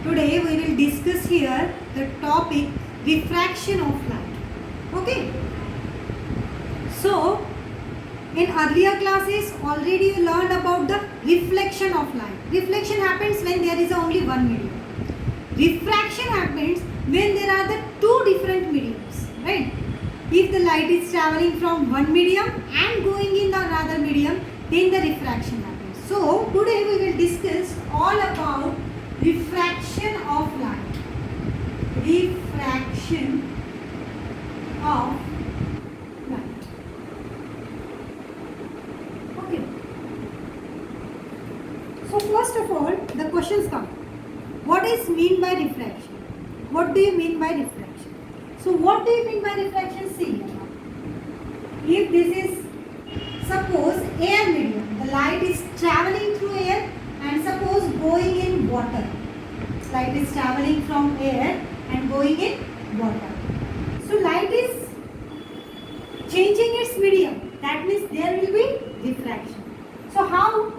Today we will discuss here the topic refraction of light. Okay. So in earlier classes already you learned about the reflection of light. Reflection happens when there is only one medium. Refraction happens when there are the two different mediums, right? If the light is traveling from one medium and going in another medium, then the refraction happens. So today we will discuss all about refraction of light. Refraction of light. Okay. So first of all, the questions come. What is mean by refraction? What do you mean by refraction? So what do you mean by refraction? See, if this is suppose air medium, the light is traveling through air and suppose going in water. Light is traveling from air and going in water. So light is changing its medium. That means there will be refraction. So how?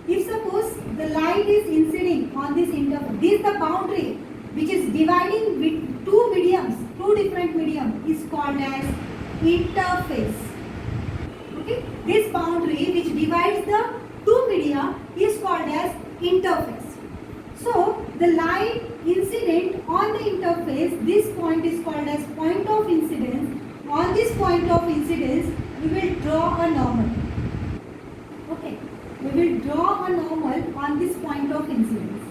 If suppose the light is inciding on this interface, this is the boundary which is dividing with two mediums, two different mediums is called as interface. Okay? This boundary which divides the two media is called as interface. So the light incident on the interface, this point is called as point of incidence. On this point of incidence, we will draw a normal. Okay, we will draw a normal on this point of incidence.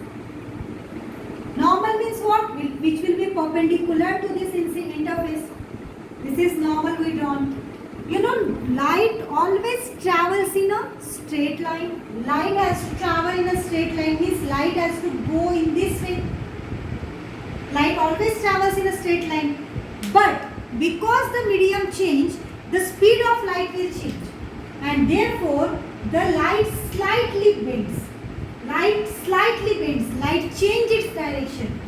Normal means what? Which will be perpendicular to this interface. This is normal we drawn. You know, light always travels in a straight line. Light has to travel in a straight line, means light has to go in this way. Light always travels in a straight line. But because the medium change, the speed of light will change. And therefore, the light slightly bends. Light slightly bends. Light changes its direction.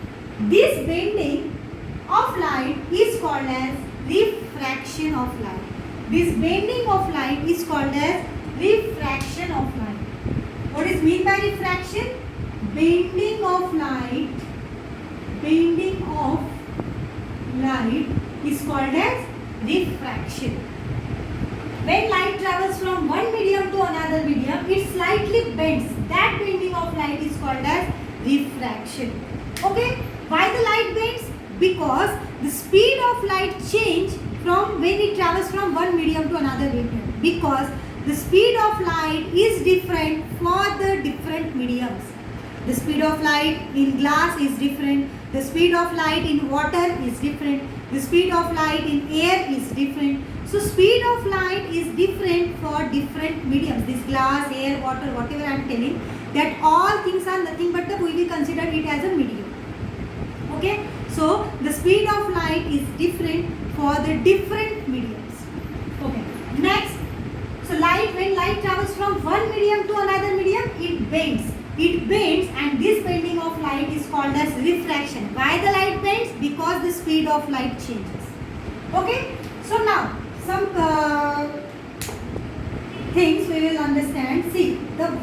This bending of light is called as refraction of light. This bending of light is called as refraction of light. What is mean by refraction? Bending of light is called as refraction. When light travels from one medium to another medium, it slightly bends. That bending of light is called as refraction. Okay? Why the light bends? Because the speed of light change from when it travels from one medium to another medium. Because the speed of light is different for the different mediums. The speed of light in glass is different. The speed of light in water is different. The speed of light in air is different. So speed of light is different for different mediums. This glass, air, water, whatever I am telling, that all things are nothing but we will consider it as a medium. Okay? So the speed of light is different for the different mediums. Okay. Next, so when light travels from one medium to another medium, it bends. It bends, and this bending of light is called as refraction. Why the light bends? Because the speed of light changes. Okay? So now, some things we will understand. See,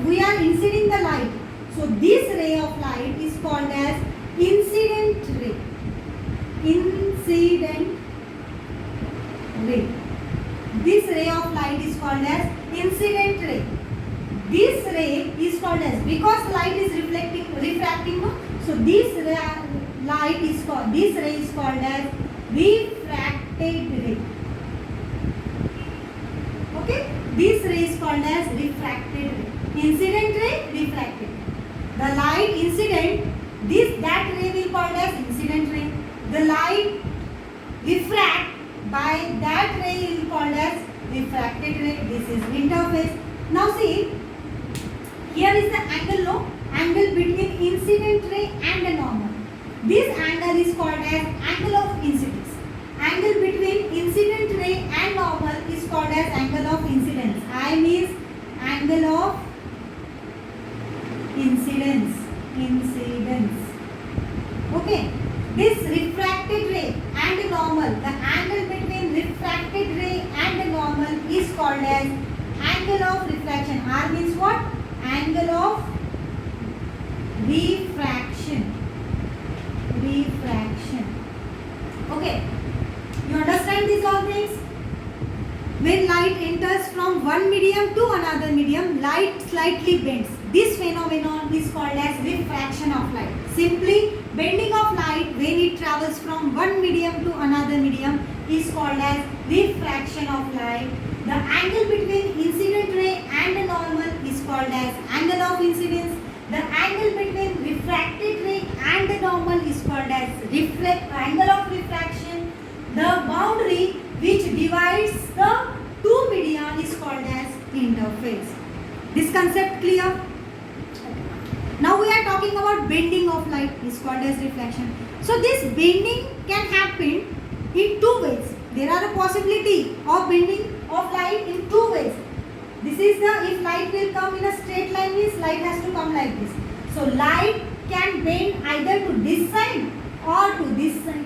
we are inciding the light. So this ray of light is called as incident ray. Incident ray. This ray of light is called as incident ray. This ray is called as, because light is refracting, no? So this ray is called as refracted ray. Okay? This ray is called as refracted ray. Incident ray, refracted ray. The light incident, that ray will called as incident ray. The light refract by that ray is called as refracted ray. This is interface. Now see, here is the angle, no? Angle between incident ray and a normal. This angle is called as angle of incidence. Angle between incident ray and normal is called as angle of incidence. I means angle of incidence. Okay. This refracted ray and normal, the angle between refracted ray and normal is called as angle of refraction. R means what? Angle of refraction. refraction. Okay, you understand these all things? When light enters from one medium to another medium, light slightly bends. This phenomenon is called as refraction of light. Simply, bending of light when it travels from one medium to another medium is called as refraction of light. The angle between incident ray and the normal is called as angle of incidence. The angle between refracted ray and the normal is called as angle of refraction. The boundary which divides the two media is called as interface. This concept clear? Now we are talking about bending of light is called as reflection. So this bending can happen in two ways. There are a possibility of bending of light in two ways. This is the, if light will come in a straight line, means light has to come like this. So light can bend either to this side or to this side.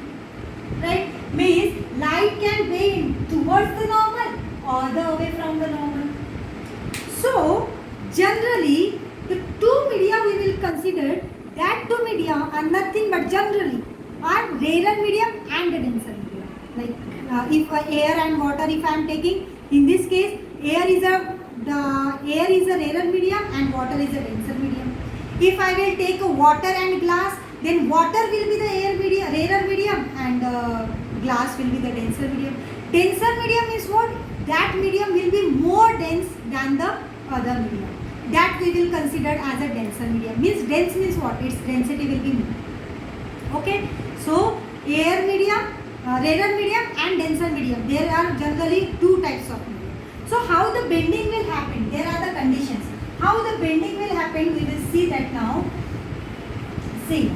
Right? Means light can bend towards the normal or the away from the normal. So generally the two media we will consider, that two media are nothing but generally are rarer medium and a denser medium. Like if air and water, if I am taking, in this case air is a rarer medium and water is a denser medium. If I will take a water and glass, then water will be the rarer medium and glass will be the denser medium. Denser medium is what? That medium will be more dense than the other medium. That we will consider as a denser medium. Means dense means what? Its density will be more. Okay. So air medium, rarer medium and denser medium. There are generally two types of medium. So how the bending will happen? There are the conditions. How the bending will happen? We will see that now. See.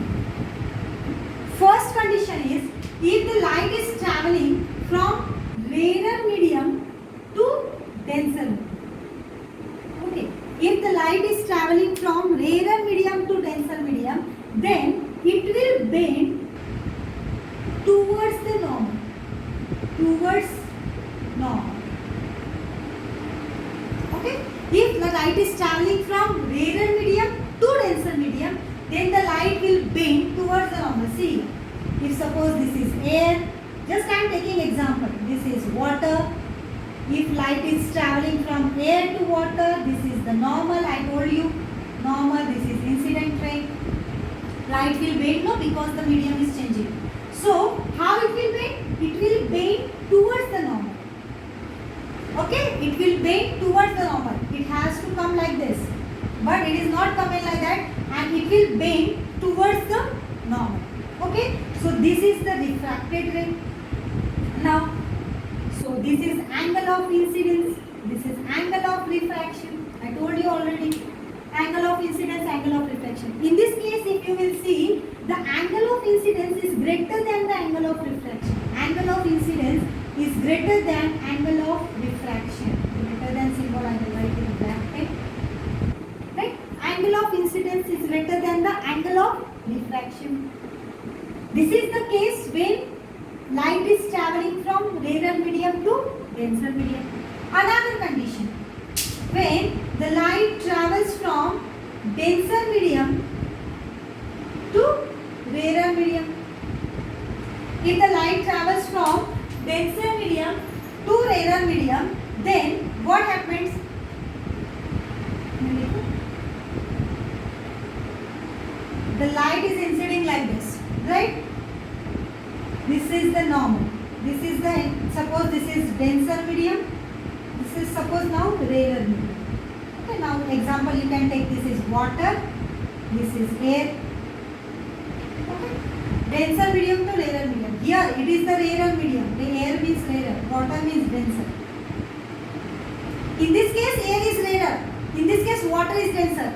First condition is, if the light is traveling from rarer medium to denser medium. Okay. If the light is traveling from rarer medium to denser medium, then it will bend towards the normal. Towards normal. Okay. If the light is traveling from rarer medium to denser medium, then the light will bend towards the normal. See, if suppose this is air, just I am taking example. This is water. If light is traveling from air to water, this is the normal. I told you, normal. This is incident ray. Light will bend, no, because the medium is changing. So how it will bend? It will bend towards the normal. Okay, it will bend towards the normal. It has to come like this, but it is not coming like that, and it will bend towards the normal. Okay, so this is the refracted ray. Now, so this is angle of incidence. This is angle of refraction. I told you already. Angle of incidence, angle of refraction. In this case, if you will see, the angle of incidence is greater than the angle of refraction. Angle of incidence is greater than angle of refraction. Greater than symbol I will write in black pen. Right? Angle of incidence is greater than the angle of refraction. This is the case when light is traveling from rarer medium to denser medium. Another condition, when the light travels from denser medium to rarer medium. If the light travels from denser medium to rarer medium, then what happens? The light is inciding like this, right? This is the normal. This is the, suppose this is denser medium. This is suppose now rarer medium. Okay, now example you can take, this is water, this is air. Okay, denser medium to rarer medium. Here it is the rarer medium. The air means rarer, water means denser. In this case air is rarer. In this case water is denser.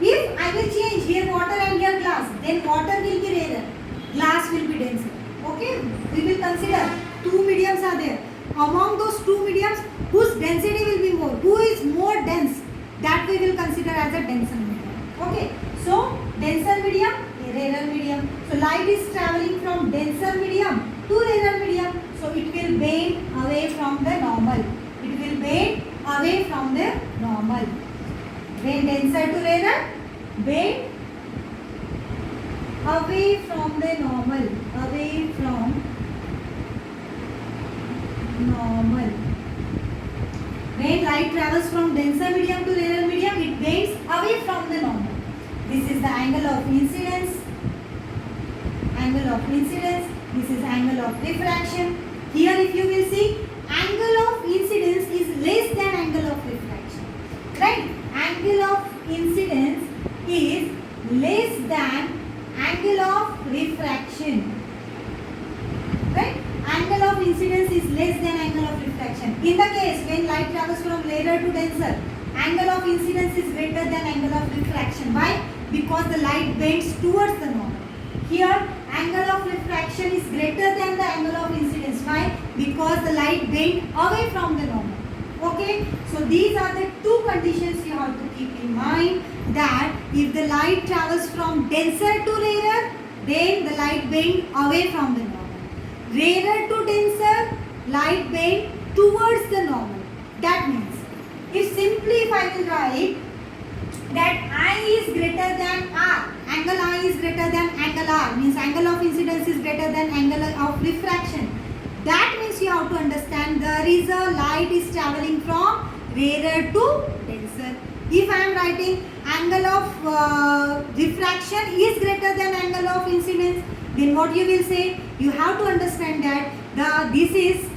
If I will change here water and here glass, then water will be rarer, glass will be denser. Okay, we will consider two mediums are there. Among those two mediums, whose density will be more, who is more dense, that we will consider as a denser medium. Okay, so denser medium, rarer medium. So light is traveling from denser medium to rarer medium. So it will bend away from the normal. It will bend away from the normal. When denser to rarer, bend away from the normal, away from normal. When light travels from denser medium to rarer medium, it bends away from the normal. This is the angle of incidence, angle of incidence. This is angle of refraction. Here if you will see, angle of incidence is less than angle of refraction. Right? Angle of incidence is less than angle of refraction. Right? Angle of incidence is less than angle of refraction. In the case when light travels from rarer to denser, angle of incidence is greater than angle of refraction. Why? Because the light bends towards the normal. Here angle of refraction is greater than the angle of incidence. Why? Because the light bends away from the normal. Okay, so these are the two conditions you have to keep in mind, that if the light travels from denser to rarer, then the light bends away from the normal. Rarer to denser, light bend towards the normal. That means, if I will write that I is greater than R, angle I is greater than angle R, means angle of incidence is greater than angle of refraction. That means you have to understand there is a light is traveling from rarer to denser. If I am writing angle of refraction is greater than angle of incidence, then what you will say? You have to understand that this is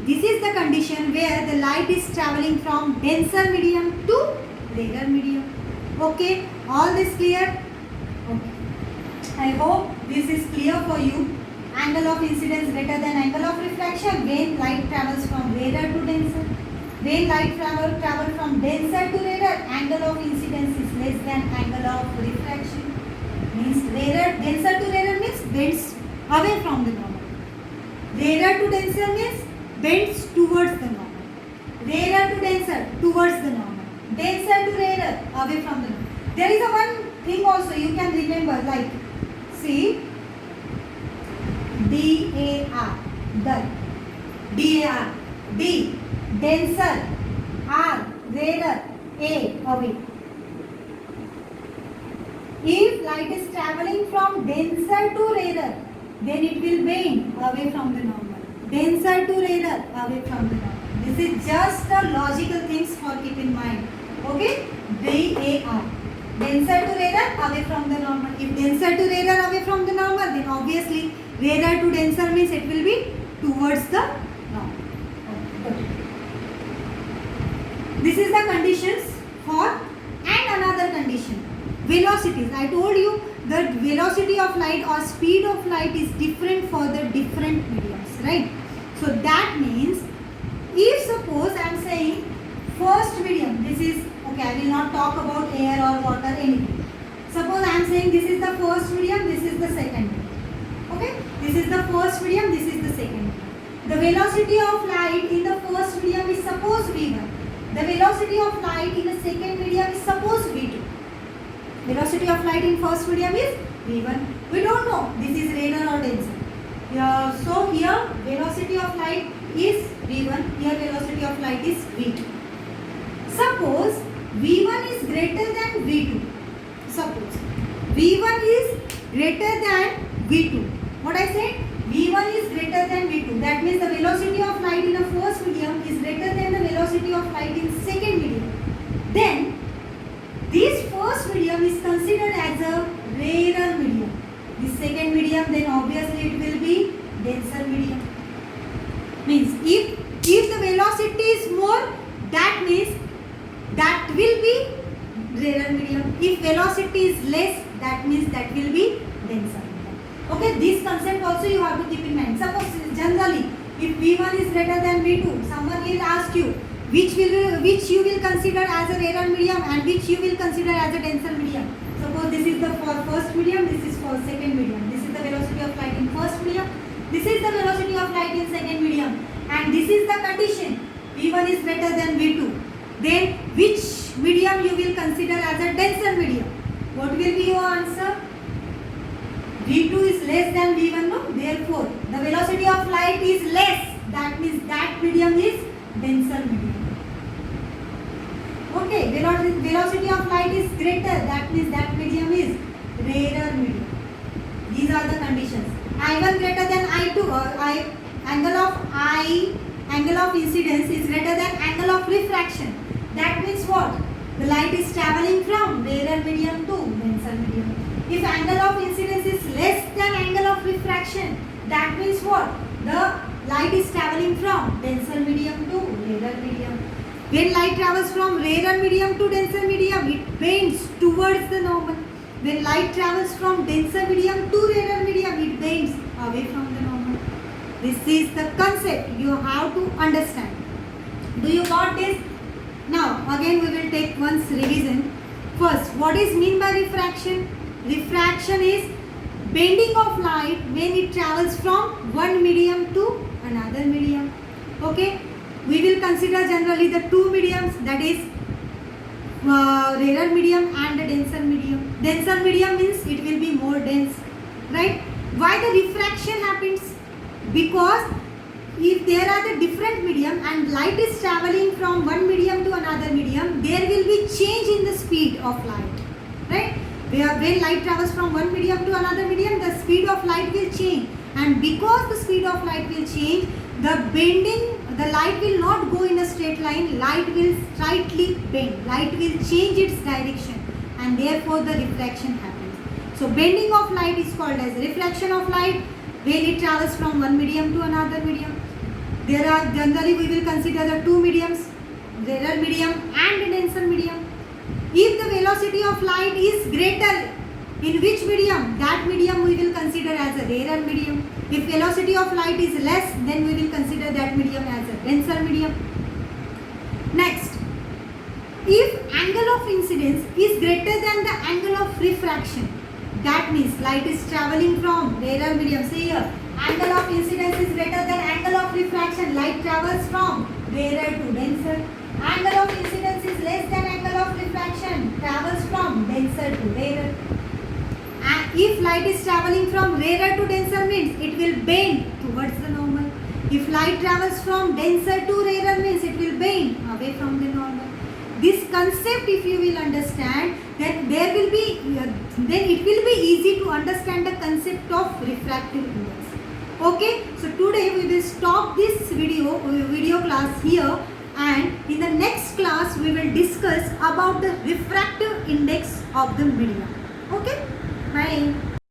the condition where the light is traveling from denser medium to rarer medium. Okay, all this clear? Okay. I hope this is clear for you. Angle of incidence greater than angle of refraction when light travels from rarer to denser. When light travel from denser to rarer, angle of incidence is less than angle of refraction. Means denser to rarer means bends away from the normal. Rarer to denser means bends towards the normal. Rarer to denser towards the normal. Denser to rarer away from the normal. There is a one thing also you can remember, like see DAR, DAR, D denser, R rarer, A away. If light is traveling from denser to rarer, then it will bend away from the normal. Denser to rarer, away from the normal. This is just a logical things for keep in mind. Okay? DAR. Denser to rarer, away from the normal. If denser to rarer, away from the normal, then obviously rarer to denser means it will be towards the normal. Okay. This is the conditions for, and another condition. Velocities. I told you that velocity of light or speed of light is different for the different mediums, right? So that means, if suppose I am saying first medium, this is, okay, I will not talk about air or water, anything. Suppose I am saying this is the first medium, this is the second medium. Okay, this is the first medium, this is the second medium. The velocity of light in the first medium is suppose v1. The velocity of light in the second medium is suppose v2. Velocity of light in first medium is v1. We don't know this is rarer or denser. So here velocity of light is v1. Here velocity of light is v2. Suppose v1 is greater than v2. Suppose v1 is greater than v2. What I said? v1 is greater than v2. That means the velocity of light in the first medium is greater than the velocity of light in second medium. Then this first medium is considered as a rarer medium. This second medium, then obviously it will be denser medium. Means if the velocity is more, that means that will be rarer medium. If velocity is less, that means that will be denser medium. Okay, this concept also you have to keep in mind. Suppose generally, if v1 is greater than v2, someone will ask you which you will consider as a rarer medium and which you will consider as a denser medium. Suppose this is the first medium, this is for second medium. This is the velocity of light in first medium. This is the velocity of light in second medium. And this is the condition. v1 is greater than v2. Then which medium you will consider as a denser medium? What will be your answer? v2 is less than v1, no? Therefore, the velocity of light is less. That means that medium is denser medium. Okay, velocity of light is greater. That means that medium is rarer medium. I1 greater than I2, angle of incidence is greater than angle of refraction. That means what? The light is traveling from rarer medium to denser medium. If angle of incidence is less than angle of refraction, that means what? The light is traveling from denser medium to rarer medium. When light travels from rarer medium to denser medium, it bends towards the normal. When light travels from denser medium to rarer medium, it bends away from the normal. This is the concept you have to understand. Do you got this? Now again we will take once revision. First, what is mean by refraction? Refraction is bending of light when it travels from one medium to another medium. Okay, we will consider generally the two mediums, that is rarer medium and a denser medium. Denser medium means it will be more dense, right? Why the refraction happens? Because if there are the different medium and light is traveling from one medium to another medium, there will be change in the speed of light, right? When light travels from one medium to another medium, the speed of light will change, and because the speed of light will change, the light will not go in a straight line, light will slightly bend, light will change its direction, and therefore the refraction happens. So bending of light is called as refraction of light when it travels from one medium to another medium. There are generally we will consider the two mediums, rarer medium and denser medium. If the velocity of light is greater in which medium, that medium we will consider as a rarer medium. If velocity of light is less, then we will consider that medium as a denser medium. Next, if angle of incidence is greater than the angle of refraction, that means light is traveling from rarer medium. See here, angle of incidence is greater than angle of refraction. Light travels from rarer to denser. Angle of incidence is less than angle of refraction. Travels from denser to rarer. And if light is traveling from rarer to denser means it will bend towards the normal. If light travels from denser to rarer means it will bend away from the normal. This concept if you will understand, then it will be easy to understand the concept of refractive index. Okay, so today we will stop this video class here, and in the next class we will discuss about the refractive index of the medium. Okay, bye.